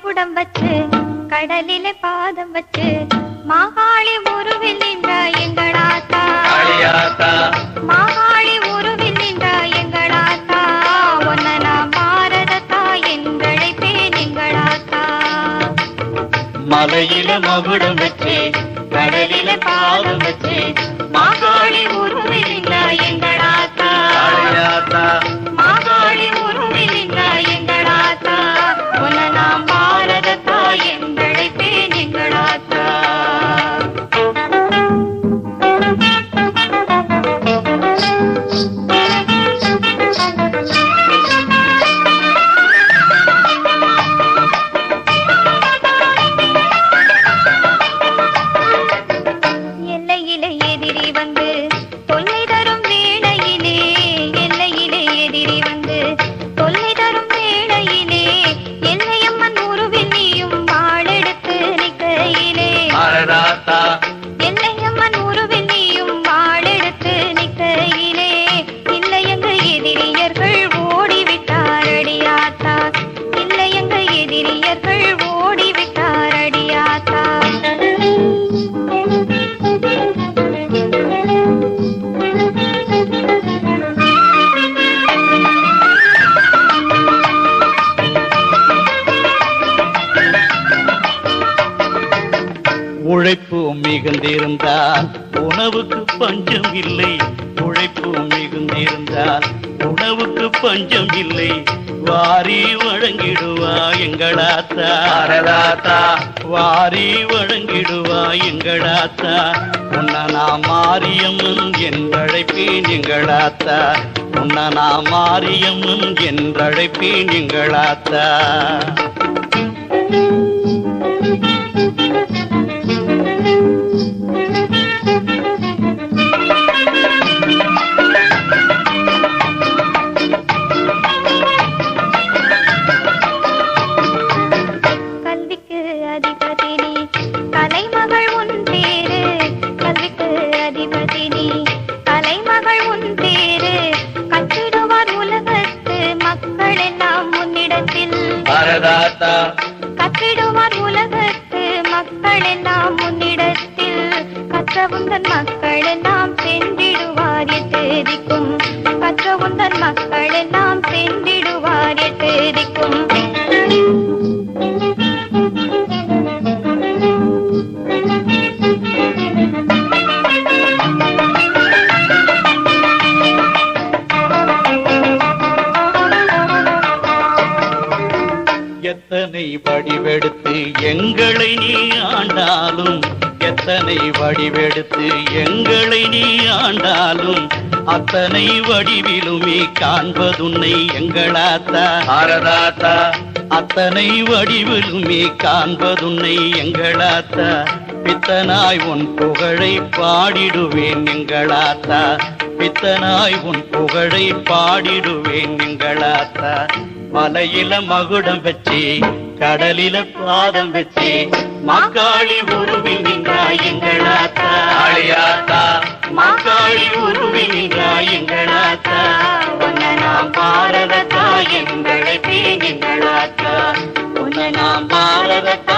மகுடம் வச்சு கடலிலே பாதம் வச்சு மாகாளி உருவில் நின்ற எங்களாத்தா மாகாளி உருவில் நின்ற எங்களாத்தா ஒன்னனா பாரதத்தா எங்களைப்பேன் எங்களாத்தா மலையில மகுடம் வச்சு கடலில பாதம் வச்சு மாகாளி உருவில் நின்ற எங்களாத்தா மாகாளி உருவில் நின்ற எங்களாத்தா ஒன்னனா பாரதத்தா எங்களைப்பேன் எங்களாத்தா எல்லையிலே எதிரி வந்து தொல்லை தரும் வேளையிலே எல்லையிலே எதிரி வந்து தொல்லை தரும் வேளையிலே எல்லையம்மன் உருவில் நீயும் வாளெடுத்து நிற்கையிலே எல்லையம்மன் உருவில் நீயும் வாளெடுத்து நிற்கையிலே இல்லை எங்க எதிரியர்கள் ஓடிவிட்டார் அடியாத்தா இல்லை எங்க எதிரியர்கள் ஓடிவிட்டார் அடியாத்தா உழைப்பு மிகுந்திருந்தால் உணவுக்கு பஞ்சம் இல்லை உழைப்பு மிகுந்திருந்தால் உணவுக்கு பஞ்சம் இல்லை வாரி வழங்கிடுவா எங்களாத்தா வாரி வழங்கிடுவா எங்களாத்தா உன்னனா மாரியம்மன் என்றழைப்பேன் எங்களாத்தா உன்னனா மாரியம்மன் என்றழைப்பேன் எங்களாத்தா கல்விக்கு அதிபதி நீ கலைமகள் உன் பேரு கல்விக்கு அதிபதி நீ கலைமகள் உன் பேரு கற்றிடுவார் உலகத்து மக்கள் எல்லாம் முன்னிடத்தில் கற்றிடுவார் உலகத்து மக்கள் எல்லாம் முன்னிடத்தில் கற்றவுந்தன் மக்கள் எல்லாம் சென்றிடுவார் எட்டேதிக்கும் கற்றவுந்தன் மக்கள் எல்லாம் சென்றிடுவார் எட்டேதிக்கும் எத்தனை வடிவெடுத்து எங்களை நீ ஆண்டாலும் எத்தனை வடிவெடுத்து எங்களை நீ ஆண்டாலும் அத்தனை வடிவிலுமே காண்பதுன்னை எங்களாத்தா அத்தனை வடிவிலுமே காண்பதுன்னை எங்களாத்தா பித்தனாய் உன் புகழை பாடிடுவேன் எங்களாத்தா பித்தனாய் உன் புகழை பாடிடுவேன் எங்களாத்தா மலையில மகுடம் வச்சு கடலில பாதம் வச்சு மாகாளி உருவில் நின்றாய் எங்களாத்தா மாகாளி உருவில் நின்றாய் எங்களாத்தா உன்னனாம் பாரதத்தா எங்களை பேன் எங்களாத்தா உன்னனாம் பாரதத்தா